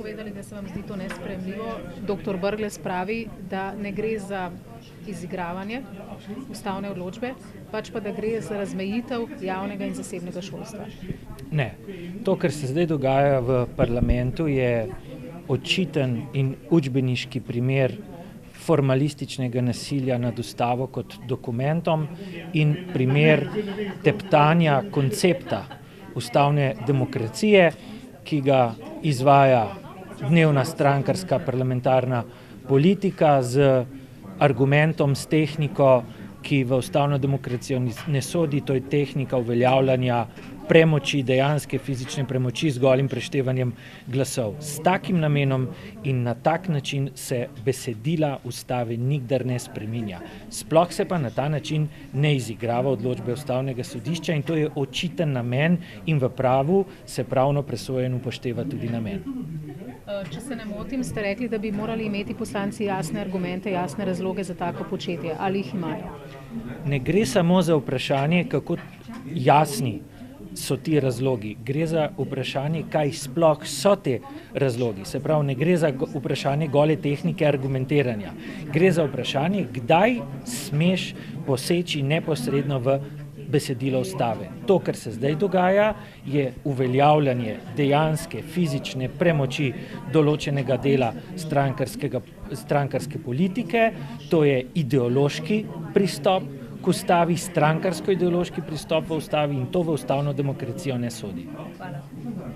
povedali, da se vam zdi to nesprejemljivo. Dr. Brglez pravi, da ne gre za izigravanje ustavne odločbe, pač pa da gre za razmejitev javnega in zasebnega šolstva. Ne. To, kar se zdaj dogaja v parlamentu, je očiten in učbeniški primer formalističnega nasilja nad ustavo kot dokumentom in primer teptanja koncepta ustavne demokracije, ki ga izvaja dnevna strankarska parlamentarna politika z argumentom, s tehniko, ki v ustavno demokracijo ne sodi, to je tehnika uveljavljanja premoči, dejanske fizične premoči z golim preštevanjem glasov. S takim namenom in na tak način se besedila ustave nikdar ne spreminja. Sploh se pa na ta način ne izigrava odločbe ustavnega sodišča in to je očiten namen in v pravu se pravno presoja in upošteva tudi namen. Če se ne motim, ste rekli, da bi morali imeti poslanci jasne argumente, jasne razloge za tako početje. Ali jih imajo? Ne gre samo za vprašanje, kako jasni so ti razlogi. Gre za vprašanje, kaj sploh so te razlogi. Se pravi, ne gre za vprašanje gole tehnike argumentiranja. Gre za vprašanje, kdaj smeš poseči neposredno v besedilo ustave. To, kar se zdaj dogaja, je uveljavljanje dejanske fizične premoči določenega dela strankarske politike, to je ideološki pristop k ustavi, strankarsko-ideološki pristop v ustavi in to v ustavno demokracijo ne sodi. Hvala.